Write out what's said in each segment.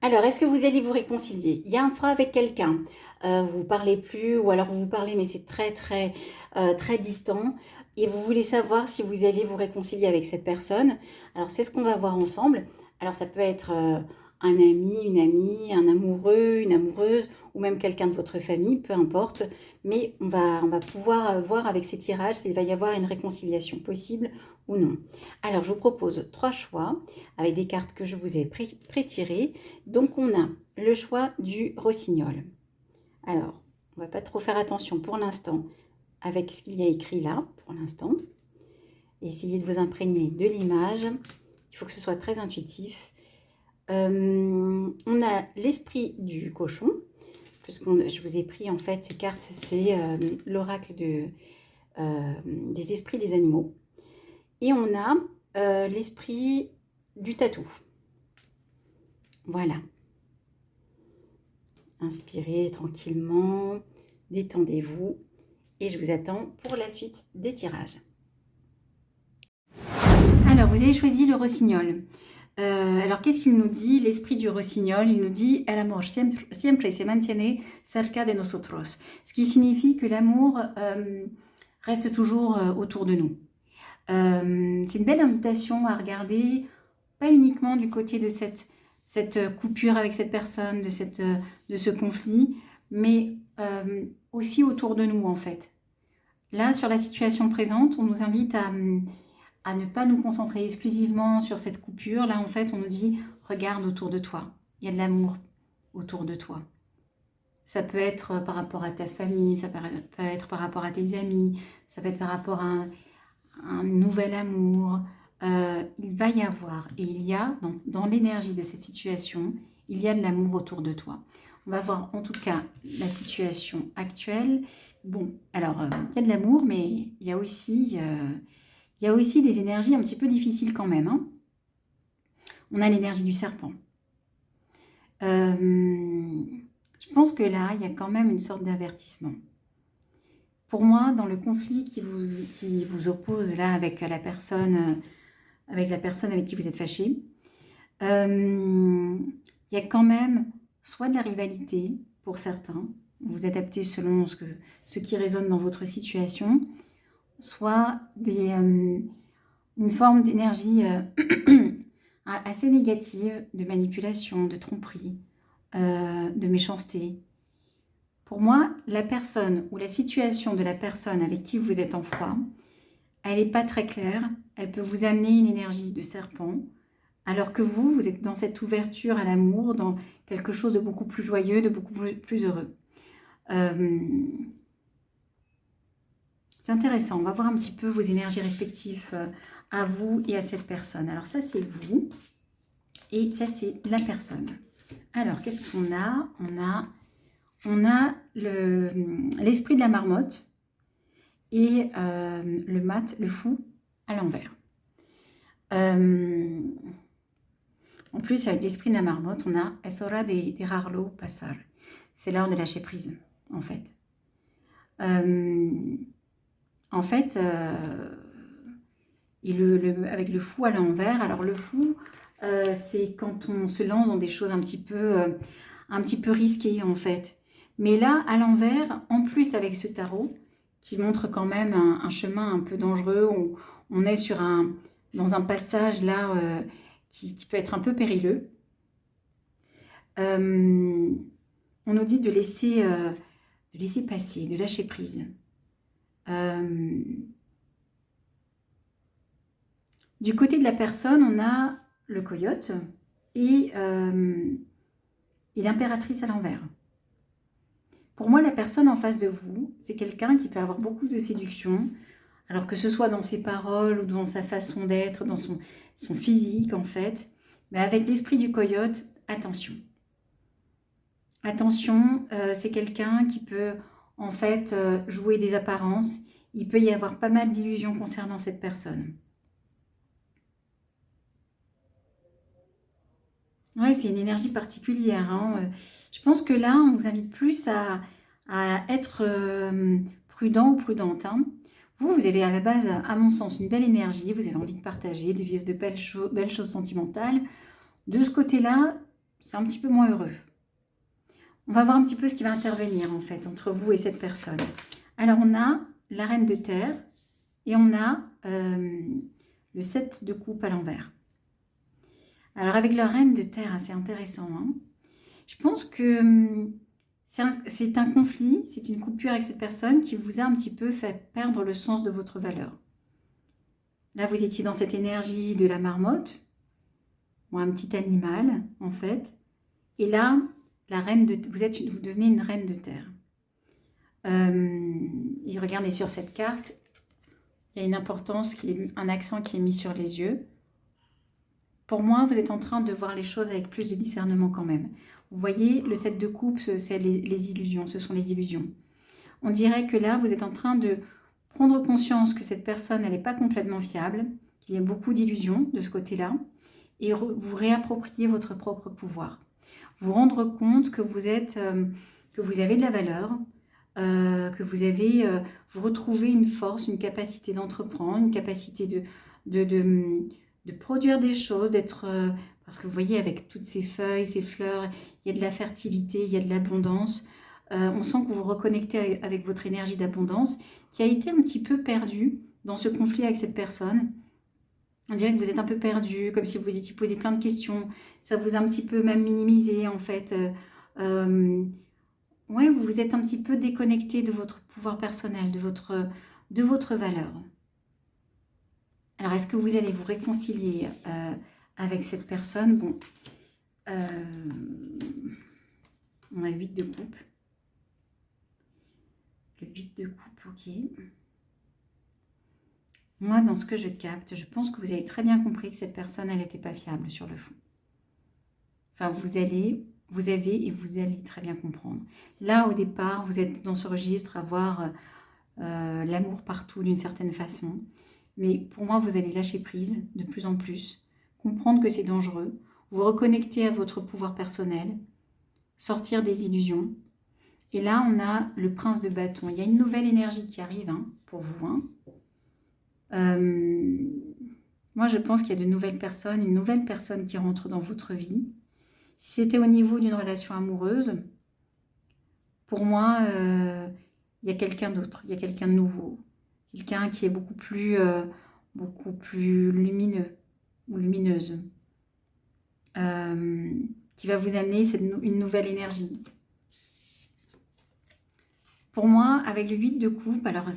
Alors, est-ce que vous allez vous réconcilier? Il y a un froid avec quelqu'un, vous ne parlez plus ou alors vous vous parlez mais c'est très distant et vous voulez savoir si vous allez vous réconcilier avec cette personne. Alors, c'est ce qu'on va voir ensemble. Alors, ça peut être, un ami, une amie, un amoureux, une amoureuse ou même quelqu'un de votre famille, peu importe. Mais on va pouvoir, voir avec ces tirages s'il va y avoir une réconciliation possible ou non. Alors, je vous propose 3 choix avec des cartes que je vous ai pré-tirées. Donc on a le choix du rossignol. Alors, on va pas trop faire attention pour l'instant avec ce qu'il y a écrit là, pour l'instant. Essayez de vous imprégner de l'image. Il faut que ce soit très intuitif. On a l'esprit du cochon, puisque je vous ai pris en fait ces cartes, c'est l'oracle des esprits des animaux. Et on a l'esprit du tatou. Voilà. Inspirez tranquillement, détendez-vous et je vous attends pour la suite des tirages. Alors, vous avez choisi le rossignol. Alors, qu'est-ce qu'il nous dit, l'esprit du rossignol? Il nous dit « El amor siempre se mantiene cerca de nosotros », ce qui signifie que l'amour reste toujours autour de nous. C'est une belle invitation à regarder, pas uniquement du côté de cette coupure avec cette personne, de ce conflit, mais aussi autour de nous en fait. Là, sur la situation présente, on nous invite à ne pas nous concentrer exclusivement sur cette coupure. Là, en fait, on nous dit, regarde autour de toi, il y a de l'amour autour de toi. Ça peut être par rapport à ta famille, ça peut être par rapport à tes amis, ça peut être par rapport à un nouvel amour. Il va y avoir, et il y a, dans l'énergie de cette situation, il y a de l'amour autour de toi. On va voir en tout cas la situation actuelle. Bon, alors, il y a de l'amour, mais il y a aussi des énergies un petit peu difficiles quand même, hein. On a l'énergie du serpent. Je pense que là, il y a quand même une sorte d'avertissement. Pour moi, dans le conflit qui vous oppose là avec la personne avec qui vous êtes fâché, il y a quand même soit de la rivalité pour certains, vous adaptez selon ce qui résonne dans votre situation, soit une forme d'énergie assez négative, de manipulation, de tromperie, de méchanceté. Pour moi, la personne ou la situation de la personne avec qui vous êtes en froid, elle n'est pas très claire, elle peut vous amener une énergie de serpent, alors que vous êtes dans cette ouverture à l'amour, dans quelque chose de beaucoup plus joyeux, de beaucoup plus heureux. C'est intéressant, on va voir un petit peu vos énergies respectives à vous et à cette personne. Alors ça, c'est vous et ça, c'est la personne. Alors, qu'est-ce qu'on a? On a l'esprit de la marmotte et le fou à l'envers. En plus, avec l'esprit de la marmotte, on a Es hora de dejarlo pasar. C'est l'heure de lâcher prise, en fait. Et avec le fou à l'envers, alors le fou, c'est quand on se lance dans des choses un petit peu risquées, en fait. Mais là, à l'envers, en plus avec ce tarot, qui montre quand même un chemin un peu dangereux, on est dans un passage là qui peut être un peu périlleux. On nous dit de laisser passer, de lâcher prise. Du côté de la personne, on a le coyote et l'impératrice à l'envers. Pour moi, la personne en face de vous, c'est quelqu'un qui peut avoir beaucoup de séduction, alors que ce soit dans ses paroles ou dans sa façon d'être, dans son physique en fait. Mais avec l'esprit du coyote, attention. Attention, c'est quelqu'un qui peut en fait jouer des apparences. Il peut y avoir pas mal d'illusions concernant cette personne. Ouais, c'est une énergie particulière, hein. Je pense que là, on vous invite plus à être prudent ou prudente, hein. Vous avez à la base, à mon sens, une belle énergie. Vous avez envie de partager, de vivre de belles choses sentimentales. De ce côté-là, c'est un petit peu moins heureux. On va voir un petit peu ce qui va intervenir en fait entre vous et cette personne. Alors on a la reine de terre et on a le 7 de coupe à l'envers. Alors avec la reine de terre, c'est intéressant. Hein, je pense que c'est un conflit, c'est une coupure avec cette personne qui vous a un petit peu fait perdre le sens de votre valeur. Là, vous étiez dans cette énergie de la marmotte, ou un petit animal, en fait. Et là, vous devenez une reine de terre. Et regardez sur cette carte, il y a une importance, un accent qui est mis sur les yeux. Pour moi, vous êtes en train de voir les choses avec plus de discernement quand même. Vous voyez, le 7 de coupe, c'est les illusions, ce sont les illusions. On dirait que là, vous êtes en train de prendre conscience que cette personne, elle n'est pas complètement fiable, qu'il y a beaucoup d'illusions de ce côté-là, et vous réappropriez votre propre pouvoir. Vous rendre compte que vous avez de la valeur, que vous retrouvez une force, une capacité d'entreprendre, une capacité de produire des choses, parce que vous voyez, avec toutes ces feuilles, ces fleurs, il y a de la fertilité, il y a de l'abondance. On sent que vous vous reconnectez avec votre énergie d'abondance qui a été un petit peu perdue dans ce conflit avec cette personne. On dirait que vous êtes un peu perdu, comme si vous vous étiez posé plein de questions. Ça vous a un petit peu même minimisé, en fait. Ouais, vous vous êtes un petit peu déconnecté de votre pouvoir personnel, de votre valeur. Alors, est-ce que vous allez vous réconcilier avec cette personne? Bon, on a le 8 de coupe. Le 8 de coupe, ok. Moi, dans ce que je capte, je pense que vous avez très bien compris que cette personne, elle n'était pas fiable sur le fond. Enfin, vous avez et vous allez très bien comprendre. Là, au départ, vous êtes dans ce registre à voir l'amour partout d'une certaine façon. Mais pour moi, vous allez lâcher prise de plus en plus, comprendre que c'est dangereux, vous reconnecter à votre pouvoir personnel, sortir des illusions. Et là, on a le prince de bâton. Il y a une nouvelle énergie qui arrive pour vous. Moi, je pense qu'il y a de nouvelles personnes, une nouvelle personne qui rentre dans votre vie. Si c'était au niveau d'une relation amoureuse, pour moi, il y a quelqu'un d'autre, il y a quelqu'un de nouveau. Quelqu'un qui est beaucoup plus lumineux ou lumineuse. Qui va vous amener une nouvelle énergie. Pour moi, avec le 8 de coupe, alors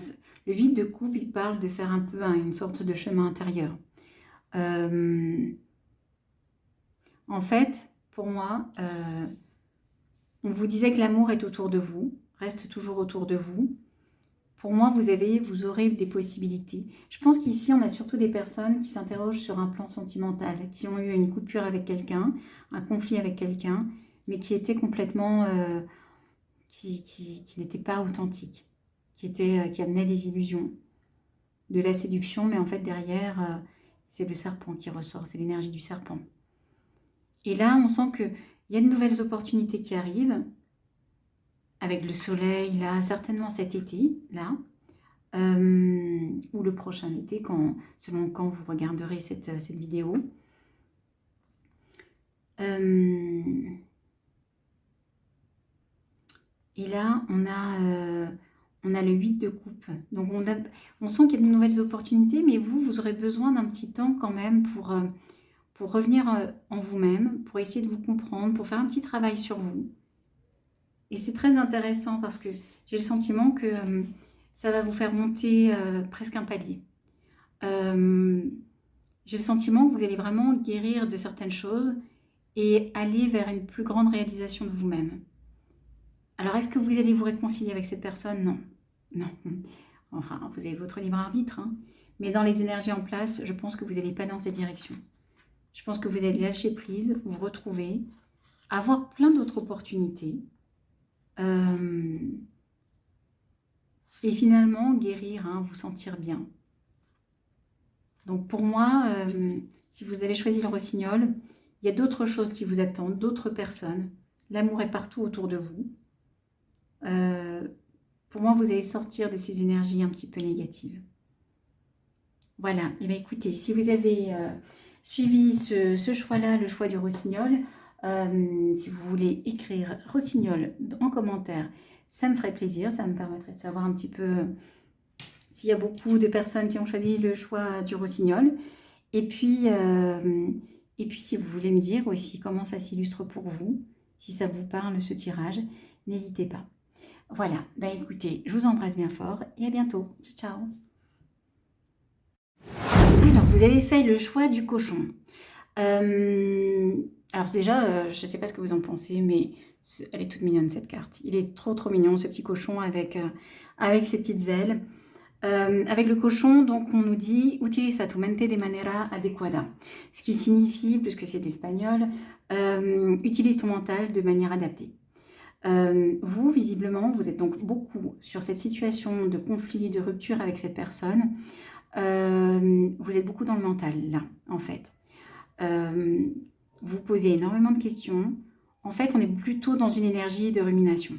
le 8 de coupe, il parle de faire un peu une sorte de chemin intérieur. En fait, pour moi, on vous disait que l'amour est autour de vous, reste toujours autour de vous. Pour moi, vous aurez des possibilités. Je pense qu'ici, on a surtout des personnes qui s'interrogent sur un plan sentimental, qui ont eu une coupure avec quelqu'un, un conflit avec quelqu'un, mais qui était complètement... qui n'était pas authentique, qui amenait des illusions, de la séduction, mais en fait, derrière, c'est le serpent qui ressort, c'est l'énergie du serpent. Et là, on sent qu'il y a de nouvelles opportunités qui arrivent, avec le soleil, là, certainement cet été, là, ou le prochain été, selon quand vous regarderez cette vidéo. Et là, on a le 8 de coupe. Donc, on sent qu'il y a de nouvelles opportunités, mais vous aurez besoin d'un petit temps quand même pour revenir en vous-même, pour essayer de vous comprendre, pour faire un petit travail sur vous. Et c'est très intéressant parce que j'ai le sentiment que ça va vous faire monter presque un palier. J'ai le sentiment que vous allez vraiment guérir de certaines choses et aller vers une plus grande réalisation de vous-même. Alors, est-ce que vous allez vous réconcilier avec cette personne? Non. Non. Enfin, vous avez votre libre arbitre. Mais dans les énergies en place, je pense que vous n'allez pas dans cette direction. Je pense que vous allez lâcher prise, vous retrouver, avoir plein d'autres opportunités. Et finalement, guérir, vous sentir bien. Donc, pour moi, si vous avez choisi le rossignol, il y a d'autres choses qui vous attendent, d'autres personnes. L'amour est partout autour de vous. Pour moi, vous allez sortir de ces énergies un petit peu négatives. Voilà. Et bien, écoutez, si vous avez suivi ce choix-là, le choix du rossignol, Si vous voulez écrire rossignol en commentaire, ça me ferait plaisir, ça me permettrait de savoir un petit peu s'il y a beaucoup de personnes qui ont choisi le choix du rossignol. Et puis si vous voulez me dire aussi comment ça s'illustre pour vous, si ça vous parle ce tirage, n'hésitez pas. Voilà, bah écoutez, je vous embrasse bien fort et à bientôt. Ciao, ciao. Alors, vous avez fait le choix du cochon. Alors déjà, je ne sais pas ce que vous en pensez, mais elle est toute mignonne cette carte. Il est trop mignon ce petit cochon avec ses petites ailes. Avec le cochon, donc on nous dit « Utiliza tu mente de manera adecuada », ce qui signifie, puisque c'est de l'espagnol, utilise ton mental de manière adaptée. Vous, visiblement, vous êtes donc beaucoup sur cette situation de conflit, de rupture avec cette personne. Vous êtes beaucoup dans le mental, là, en fait. Vous posez énormément de questions. En fait, on est plutôt dans une énergie de rumination.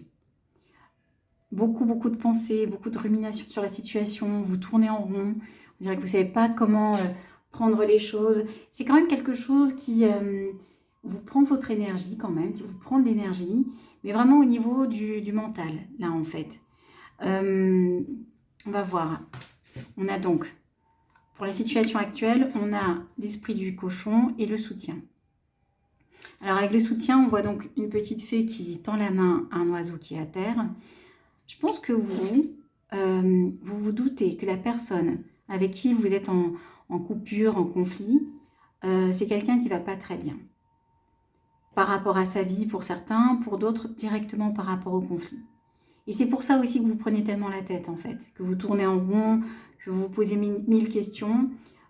Beaucoup de pensées, beaucoup de rumination sur la situation. Vous tournez en rond. On dirait que vous ne savez pas comment prendre les choses. C'est quand même quelque chose qui vous prend votre énergie quand même, qui vous prend de l'énergie, mais vraiment au niveau du mental, là, en fait. On va voir. On a donc, pour la situation actuelle, on a l'esprit du cochon et le soutien. Alors avec le soutien, on voit donc une petite fée qui tend la main à un oiseau qui est à terre. Je pense que vous vous doutez que la personne avec qui vous êtes en coupure, en conflit, c'est quelqu'un qui ne va pas très bien. Par rapport à sa vie pour certains, pour d'autres directement par rapport au conflit. Et c'est pour ça aussi que vous prenez tellement la tête en fait, que vous tournez en rond, que vous vous posez mille questions.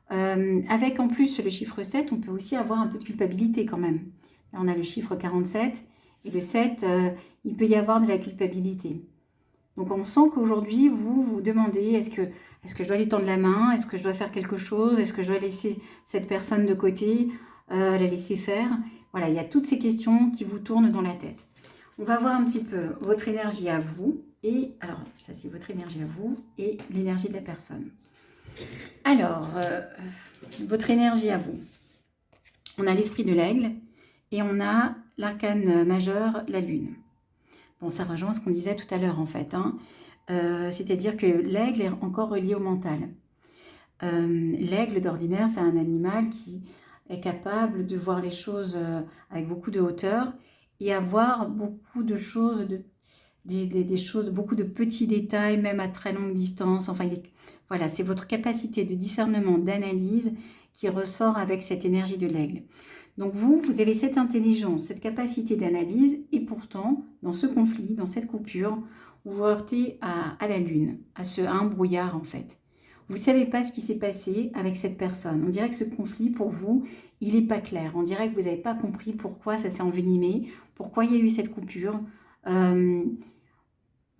Avec en plus le chiffre 7, on peut aussi avoir un peu de culpabilité quand même. Là on a le chiffre 47 et le 7, il peut y avoir de la culpabilité. Donc on sent qu'aujourd'hui vous vous demandez est-ce que je dois lui tendre la main, est-ce que je dois faire quelque chose, est-ce que je dois laisser cette personne de côté, la laisser faire. Voilà, il y a toutes ces questions qui vous tournent dans la tête. On va voir un petit peu votre énergie à vous. Et alors, ça c'est votre énergie à vous et l'énergie de la personne. Alors, votre énergie à vous. On a l'esprit de l'aigle et on a l'arcane majeur, la lune. Bon, ça rejoint ce qu'on disait tout à l'heure en fait. C'est-à-dire que l'aigle est encore relié au mental. L'aigle d'ordinaire, c'est un animal qui est capable de voir les choses avec beaucoup de hauteur et avoir beaucoup de choses, des choses, beaucoup de petits détails, même à très longue distance. Enfin, voilà, c'est votre capacité de discernement, d'analyse qui ressort avec cette énergie de l'aigle. Donc vous avez cette intelligence, cette capacité d'analyse et pourtant, dans ce conflit, dans cette coupure, vous vous heurtez à la lune, à un brouillard en fait. Vous ne savez pas ce qui s'est passé avec cette personne. On dirait que ce conflit, pour vous, il n'est pas clair. On dirait que vous n'avez pas compris pourquoi ça s'est envenimé, pourquoi il y a eu cette coupure. Vous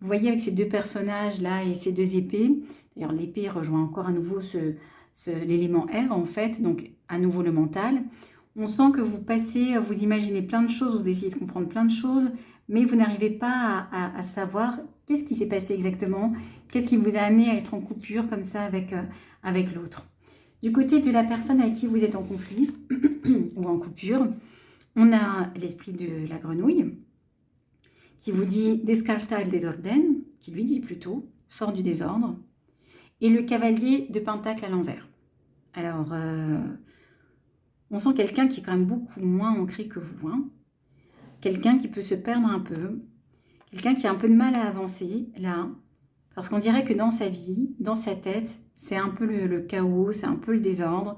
voyez avec ces deux personnages-là et ces deux épées, d'ailleurs l'épée rejoint encore à nouveau l'élément air en fait, donc à nouveau le mental. On sent que vous passez, vous imaginez plein de choses, vous essayez de comprendre plein de choses, mais vous n'arrivez pas à savoir qu'est-ce qui s'est passé exactement, qu'est-ce qui vous a amené à être en coupure comme ça avec l'autre. Du côté de la personne avec qui vous êtes en conflit ou en coupure, on a l'esprit de la grenouille qui vous dit « descarta el desorden », qui lui dit plutôt « sort du désordre », et le cavalier de pentacle à l'envers. Alors, on sent quelqu'un qui est quand même beaucoup moins ancré que vous, hein. Quelqu'un qui peut se perdre un peu, quelqu'un qui a un peu de mal à avancer, là, parce qu'on dirait que dans sa vie, dans sa tête, c'est un peu le chaos, c'est un peu le désordre.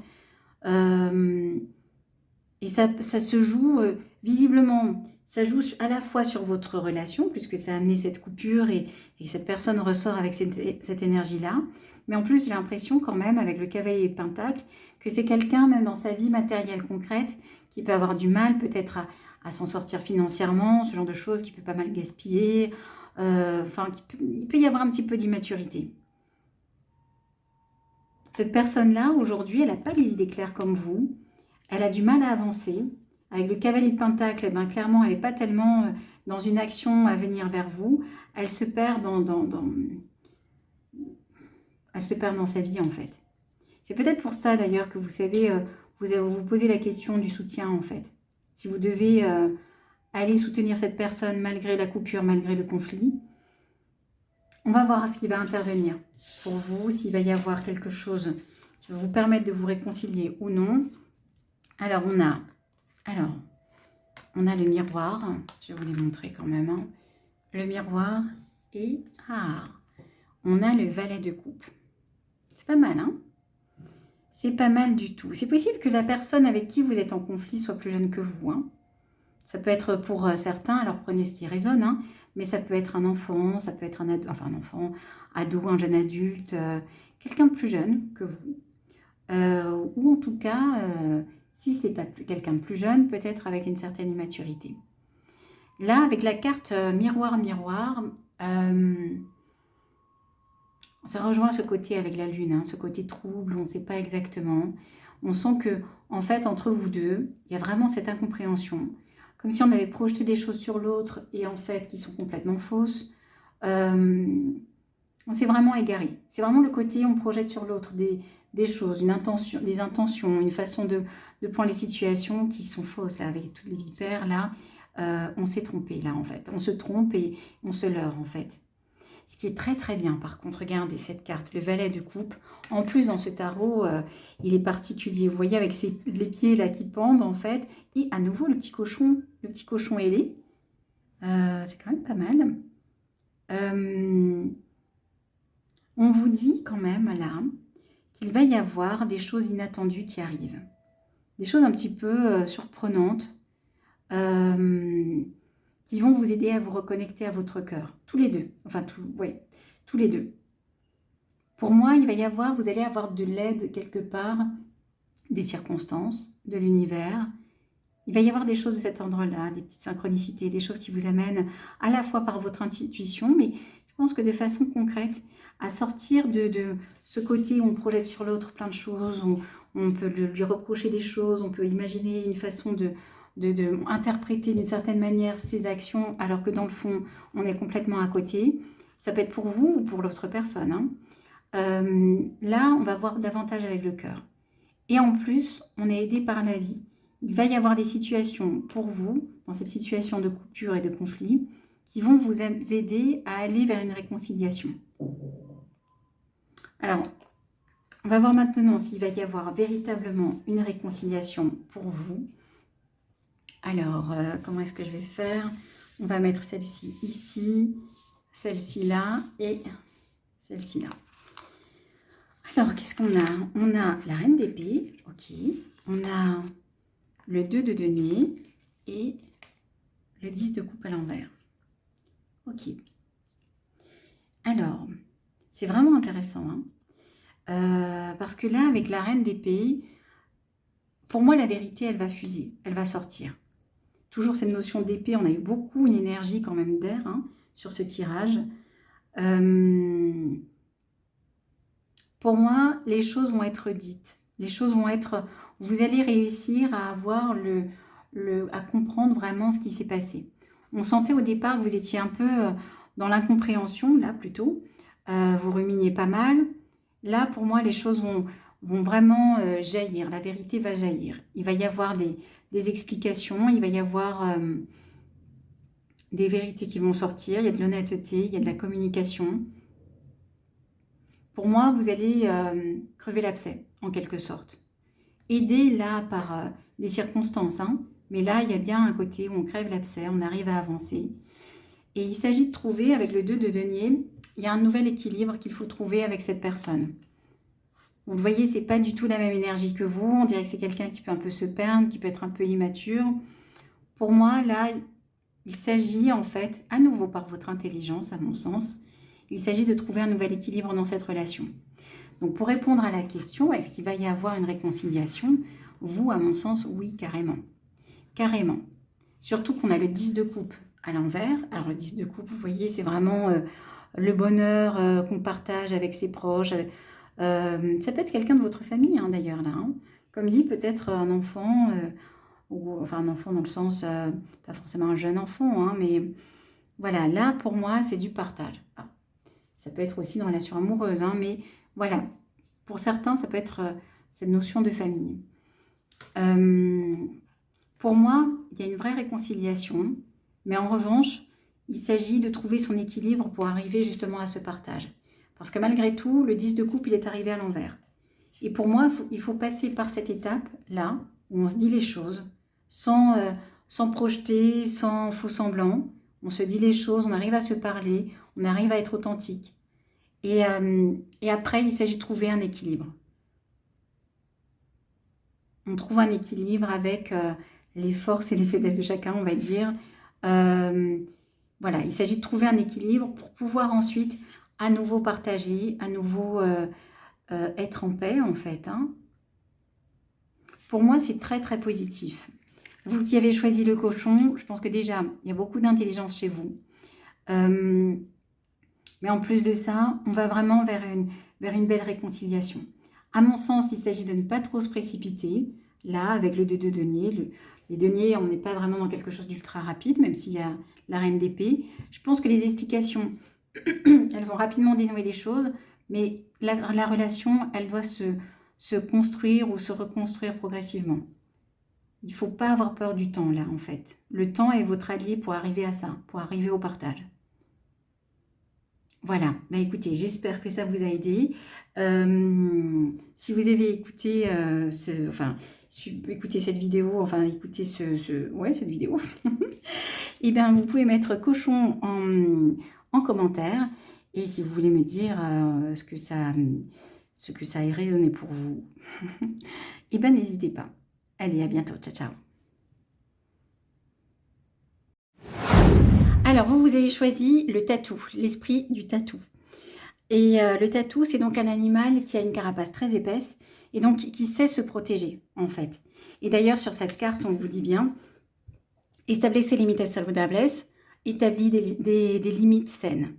Et ça se joue, visiblement, ça joue à la fois sur votre relation, puisque ça a amené cette coupure et cette personne ressort avec cette énergie-là. Mais en plus, j'ai l'impression quand même, avec le cavalier de pentacle, que c'est quelqu'un, même dans sa vie matérielle concrète, qui peut avoir du mal peut-être à s'en sortir financièrement, ce genre de choses, qui peut pas mal gaspiller, enfin, il peut y avoir un petit peu d'immaturité. Cette personne-là, aujourd'hui, elle n'a pas les idées claires comme vous, elle a du mal à avancer. Avec le cavalier de pentacle, eh ben, clairement, elle n'est pas tellement dans une action à venir vers vous, elle se perd elle se perd dans sa vie en fait. C'est peut-être pour ça d'ailleurs que vous savez, vous posez la question du soutien en fait. si vous devez aller soutenir cette personne malgré la coupure, malgré le conflit. On va voir ce qui va intervenir pour vous, s'il va y avoir quelque chose qui va vous permettre de vous réconcilier ou non. Alors, on a le miroir. Je vais vous les montrer quand même. Hein. Le miroir et on a le valet de coupe. C'est pas mal, hein? C'est pas mal du tout. C'est possible que la personne avec qui vous êtes en conflit soit plus jeune que vous. Hein. Ça peut être pour certains, alors prenez ce qui résonne, hein, mais ça peut être un enfant, ça peut être un enfant, ado, un jeune adulte, quelqu'un de plus jeune que vous. Ou en tout cas, si c'est pas quelqu'un de plus jeune, peut-être avec une certaine immaturité. Là, avec la carte miroir, ça rejoint ce côté avec la lune, hein, ce côté trouble, on ne sait pas exactement. On sent que, en fait, entre vous deux, il y a vraiment cette incompréhension. Comme si on avait projeté des choses sur l'autre et en fait, qui sont complètement fausses. On s'est vraiment égaré. C'est vraiment le côté, on projette sur l'autre des choses, des intentions, une façon de prendre les situations qui sont fausses. Là, avec toutes les vipères, là, on s'est trompé, là, en fait. On se trompe et on se leurre, en fait. Ce qui est très très bien, par contre, regardez cette carte, le valet de coupe. En plus, dans ce tarot, il est particulier. Vous voyez, avec les pieds là qui pendent, en fait. Et à nouveau, le petit cochon ailé. C'est quand même pas mal. On vous dit quand même, là, qu'il va y avoir des choses inattendues qui arrivent. Des choses un petit peu surprenantes. Qui vont vous aider à vous reconnecter à votre cœur. Tous les deux. Enfin, tous les deux. Pour moi, vous allez avoir de l'aide quelque part, des circonstances, de l'univers. Il va y avoir des choses de cet ordre-là, des petites synchronicités, des choses qui vous amènent à la fois par votre intuition, mais je pense que de façon concrète, à sortir de ce côté où on projette sur l'autre plein de choses, on peut lui reprocher des choses, on peut imaginer une façon de interpréter d'une certaine manière ses actions alors que dans le fond on est complètement à côté. Ça peut être pour vous ou pour l'autre personne, hein. Là on va voir davantage avec le cœur et en plus on est aidé par la vie. Il va y avoir des situations pour vous dans cette situation de coupure et de conflit qui vont vous aider à aller vers une réconciliation. Alors on va voir maintenant s'il va y avoir véritablement une réconciliation pour vous. Alors, comment est-ce que je vais faire? On va mettre celle-ci ici, celle-ci là et celle-ci là. Alors, qu'est-ce qu'on a? On a la reine d'épée, ok. On a le 2 de denier et le 10 de coupe à l'envers. Ok. Alors, c'est vraiment intéressant, hein, parce que là, avec la reine d'épée, pour moi, la vérité, elle va fuser, elle va sortir. Toujours cette notion d'épée, on a eu beaucoup une énergie quand même d'air, hein, sur ce tirage. Pour moi, les choses vont être dites. Les choses vont être... Vous allez réussir à avoir à comprendre vraiment ce qui s'est passé. On sentait au départ que vous étiez un peu dans l'incompréhension, là plutôt. Vous ruminiez pas mal. Là, pour moi, les choses vont vraiment jaillir. La vérité va jaillir. Il va y avoir des explications, il va y avoir des vérités qui vont sortir, il y a de l'honnêteté, il y a de la communication. Pour moi, vous allez crever l'abcès, en quelque sorte. Aidé là par des circonstances, hein, mais là, il y a bien un côté où on crève l'abcès, on arrive à avancer. Et il s'agit de trouver, avec le 2 de denier, il y a un nouvel équilibre qu'il faut trouver avec cette personne. Vous le voyez, c'est pas du tout la même énergie que vous. On dirait que c'est quelqu'un qui peut un peu se perdre, qui peut être un peu immature. Pour moi, là, il s'agit en fait, à nouveau par votre intelligence, à mon sens, il s'agit de trouver un nouvel équilibre dans cette relation. Donc, pour répondre à la question, est-ce qu'il va y avoir une réconciliation? Vous, à mon sens, oui, carrément. Carrément. Surtout qu'on a le 10 de coupe à l'envers. Alors, le 10 de coupe, vous voyez, c'est vraiment le bonheur qu'on partage avec ses proches. Ça peut être quelqu'un de votre famille, hein, d'ailleurs, là. Hein. Comme dit, peut-être un enfant, enfin un enfant dans le sens, pas forcément un jeune enfant, hein, mais voilà, là, pour moi, c'est du partage. Alors, ça peut être aussi dans la relation amoureuse, hein, mais voilà, pour certains, ça peut être cette notion de famille. Pour moi, il y a une vraie réconciliation, mais en revanche, il s'agit de trouver son équilibre pour arriver justement à ce partage. Parce que malgré tout, le 10 de coupe, il est arrivé à l'envers. Et pour moi, il faut passer par cette étape-là, où on se dit les choses, sans projeter, sans faux semblant. On se dit les choses, on arrive à se parler, on arrive à être authentique. Et après, il s'agit de trouver un équilibre. On trouve un équilibre avec les forces et les faiblesses de chacun, on va dire. Voilà, il s'agit de trouver un équilibre pour pouvoir ensuite à nouveau partager, à nouveau être en paix, en fait. Hein. Pour moi, c'est très, très positif. Vous qui avez choisi le cochon, je pense que déjà, il y a beaucoup d'intelligence chez vous. Mais en plus de ça, on va vraiment vers une belle réconciliation. À mon sens, il s'agit de ne pas trop se précipiter. Là, avec le 2 de denier, les deniers, on n'est pas vraiment dans quelque chose d'ultra rapide, même s'il y a la reine d'épée. Je pense que les explications, elles vont rapidement dénouer les choses, mais la relation, elle doit se construire ou se reconstruire progressivement. Il ne faut pas avoir peur du temps, là, en fait. Le temps est votre allié pour arriver à ça, pour arriver au partage. Voilà, bah écoutez, j'espère que ça vous a aidé. Si vous avez écouté, écouté cette vidéo, enfin écouté cette vidéo, et bien vous pouvez mettre cochon en commentaire. Et si vous voulez me dire ce que ça a résonné pour vous, et bien n'hésitez pas. Allez, à bientôt, ciao ciao. Alors, vous avez choisi le tatou, l'esprit du tatou. Et le tatou, c'est donc un animal qui a une carapace très épaisse et donc qui sait se protéger, en fait. Et d'ailleurs, sur cette carte, on vous dit bien, establissez limites saludables, établis des limites saines.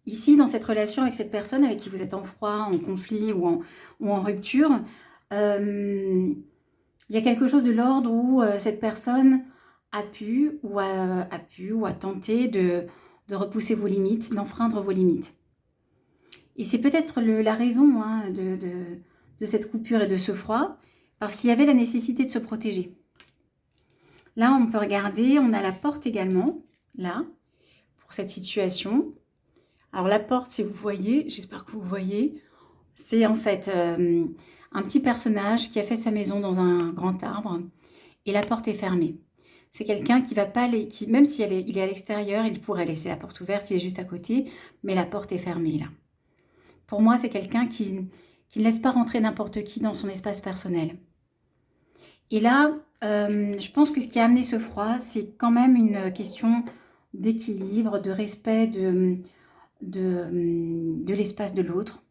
Ici, dans cette relation avec cette personne avec qui vous êtes en froid, en conflit ou en rupture, il y a quelque chose de l'ordre où cette personne a pu ou a tenté de repousser vos limites, d'enfreindre vos limites. Et c'est peut-être la raison hein, de cette coupure et de ce froid, parce qu'il y avait la nécessité de se protéger. Là, on peut regarder, on a la porte également, là, pour cette situation. Alors la porte, si vous voyez, j'espère que vous voyez, c'est en fait un petit personnage qui a fait sa maison dans un grand arbre, et la porte est fermée. C'est quelqu'un qui va pas même s'il est à l'extérieur, il pourrait laisser la porte ouverte, il est juste à côté, mais la porte est fermée là. Pour moi, c'est quelqu'un qui ne laisse pas rentrer n'importe qui dans son espace personnel. Et là, je pense que ce qui a amené ce froid, c'est quand même une question d'équilibre, de respect de l'espace de l'autre,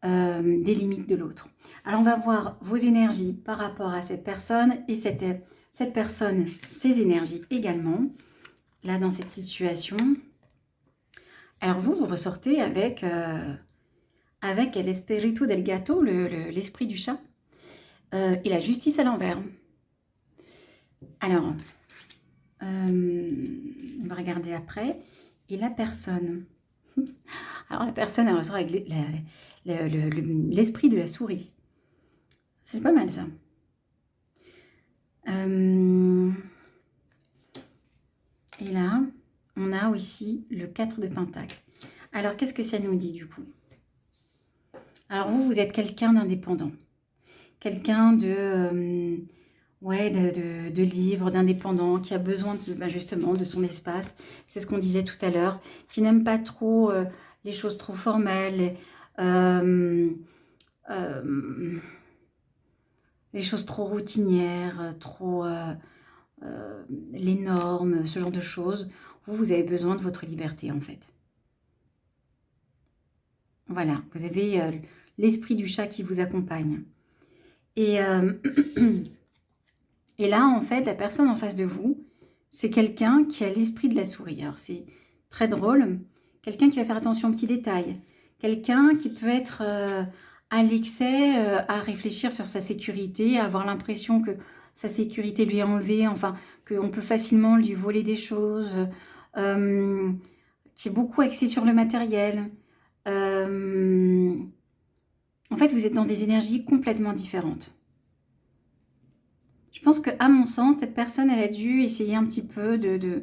des limites de l'autre. Alors, on va voir vos énergies par rapport à cette personne et cette personne, ses énergies également, là, dans cette situation. Alors, vous ressortez avec El Espíritu del Gato, l'esprit du chat, et la justice à l'envers. Alors, on va regarder après. Et la personne. Alors, la personne, elle ressort avec l'esprit de la souris. C'est pas mal, ça. Et là, on a aussi le 4 de Pentacle. Alors, qu'est-ce que ça nous dit, du coup? Alors, vous êtes quelqu'un d'indépendant. Quelqu'un de libre, d'indépendant, qui a besoin justement de son espace. C'est ce qu'on disait tout à l'heure, qui n'aime pas trop les choses trop formelles, les choses trop routinières, trop les normes, ce genre de choses. Vous avez besoin de votre liberté en fait. Voilà, vous avez l'esprit du chat qui vous accompagne. Et là, en fait, la personne en face de vous, c'est quelqu'un qui a l'esprit de la souris. Alors, c'est très drôle. Quelqu'un qui va faire attention aux petits détails. Quelqu'un qui peut être à l'excès, à réfléchir sur sa sécurité, à avoir l'impression que sa sécurité lui est enlevée, enfin, qu'on peut facilement lui voler des choses, qui est beaucoup axé sur le matériel. En fait, vous êtes dans des énergies complètement différentes. Je pense qu'à mon sens, cette personne, elle a dû essayer un petit peu de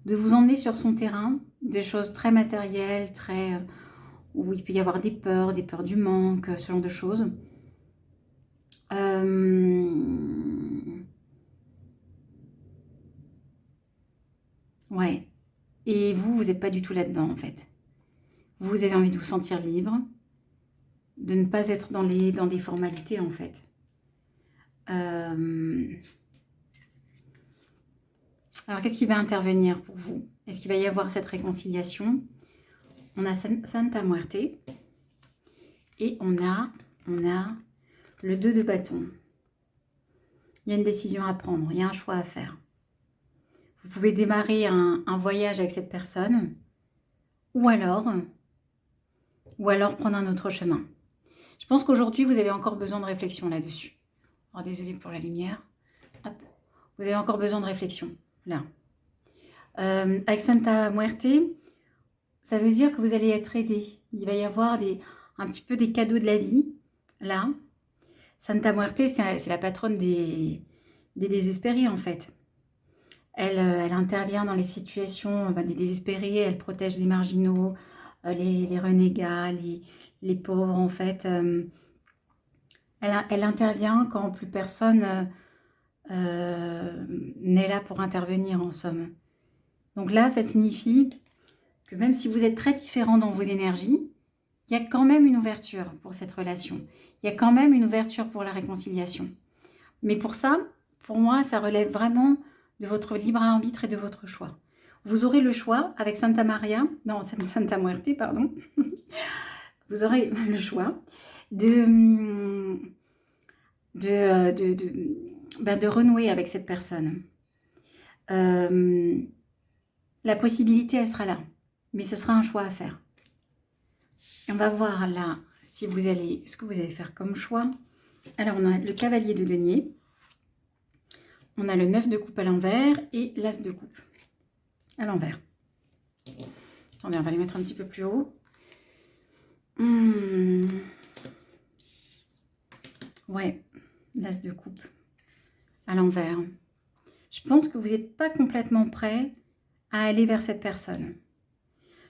vous emmener sur son terrain, des choses très matérielles, très où il peut y avoir des peurs du manque, ce genre de choses. Ouais. Et vous n'êtes pas du tout là-dedans, en fait. Vous avez envie de vous sentir libre, de ne pas être dans des formalités, en fait. Alors, qu'est-ce qui va intervenir pour vous? Est-ce qu'il va y avoir cette réconciliation? On a Santa Muerte et on a le 2 de bâton. Il y a une décision à prendre, il y a un choix à faire. Vous pouvez démarrer un voyage avec cette personne ou alors prendre un autre chemin. Je pense qu'aujourd'hui, vous avez encore besoin de réflexion là-dessus. Oh, désolée pour la lumière. Hop. Vous avez encore besoin de réflexion, là. Avec Santa Muerte, ça veut dire que vous allez être aidé. Il va y avoir un petit peu des cadeaux de la vie, là. Santa Muerte, c'est la patronne des désespérés, en fait. Elle intervient dans les situations des désespérés, elle protège les marginaux, les renégats, les pauvres, en fait. Elle intervient quand plus personne n'est là pour intervenir, en somme. Donc là, ça signifie que même si vous êtes très différents dans vos énergies, il y a quand même une ouverture pour cette relation. Il y a quand même une ouverture pour la réconciliation. Mais pour ça, pour moi, ça relève vraiment de votre libre arbitre et de votre choix. Vous aurez le choix avec Santa Muerte, pardon. Vous aurez le choix de renouer avec cette personne. La possibilité, elle sera là. Mais ce sera un choix à faire. On va voir là ce que vous allez faire comme choix. Alors, on a le cavalier de denier. On a le 9 de coupe à l'envers et l'as de coupe à l'envers. Attendez, on va les mettre un petit peu plus haut. Ouais, l'as de coupe à l'envers. Je pense que vous n'êtes pas complètement prêt à aller vers cette personne.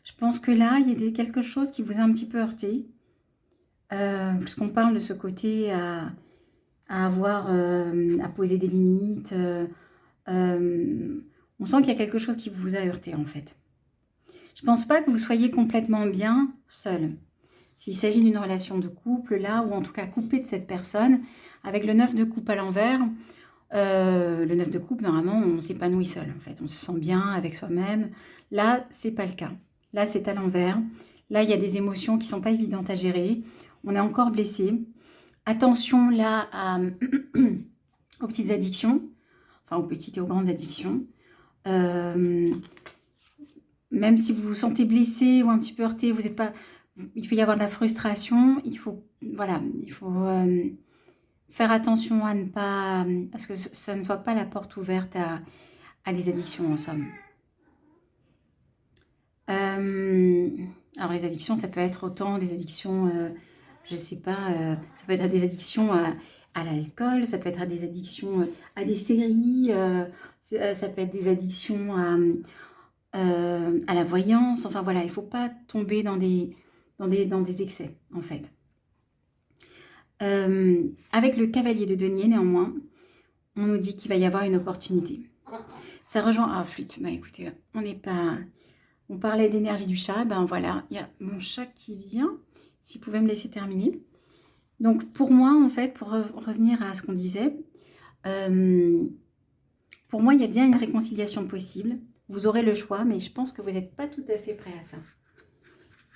Je pense que là, il y a quelque chose qui vous a un petit peu heurté. Puisqu'on parle de ce côté à poser des limites. On sent qu'il y a quelque chose qui vous a heurté, en fait. Je ne pense pas que vous soyez complètement bien seul. S'il s'agit d'une relation de couple, là, ou en tout cas coupé de cette personne, avec le 9 de coupe à l'envers, le 9 de coupe, normalement, on s'épanouit seul, en fait. On se sent bien avec soi-même. Là, c'est pas le cas. Là, c'est à l'envers. Là, il y a des émotions qui ne sont pas évidentes à gérer. On est encore blessé. Attention, là, aux petites addictions. Enfin, aux petites et aux grandes addictions. Même si vous vous sentez blessé ou un petit peu heurté, vous n'êtes pas... Il peut y avoir de la frustration. Il faut faire attention à ne pas... à ce que ça ne soit pas la porte ouverte à des addictions, en somme. Alors, les addictions, ça peut être autant des addictions, je sais pas, ça peut être des addictions à l'alcool, ça peut être des addictions à des séries, ça peut être des addictions à la voyance. Enfin, voilà, il ne faut pas tomber dans des excès, en fait. Avec le cavalier de denier, néanmoins, on nous dit qu'il va y avoir une opportunité. Ça rejoint... Ah, flûte, bah écoutez, on n'est pas... On parlait d'énergie du chat, ben voilà, il y a mon chat qui vient, si vous pouvez me laisser terminer. Donc pour moi, en fait, pour revenir à ce qu'on disait, pour moi, il y a bien une réconciliation possible. Vous aurez le choix, mais je pense que vous n'êtes pas tout à fait prêt à ça.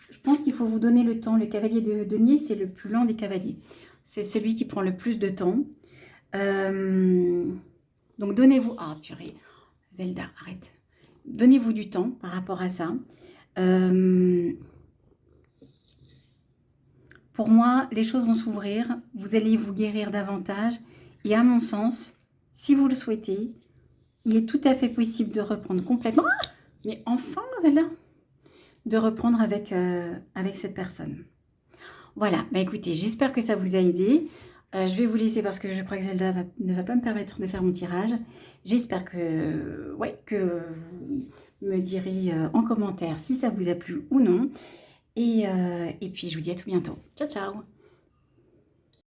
Je pense qu'il faut vous donner le temps. Le cavalier de denier, c'est le plus lent des cavaliers. C'est celui qui prend le plus de temps. Donc donnez-vous... Ah purée, Zelda, arrête. Donnez-vous du temps par rapport à ça. Pour moi, les choses vont s'ouvrir. Vous allez vous guérir davantage. Et à mon sens, si vous le souhaitez, il est tout à fait possible de reprendre complètement... Ah, mais enfin, Zelda, de reprendre avec cette personne. Voilà. Bah, écoutez, j'espère que ça vous a aidé. Je vais vous laisser parce que je crois que Zelda ne va pas me permettre de faire mon tirage. J'espère que, ouais, que vous me direz en commentaire si ça vous a plu ou non. Et puis, je vous dis à tout bientôt. Ciao, ciao!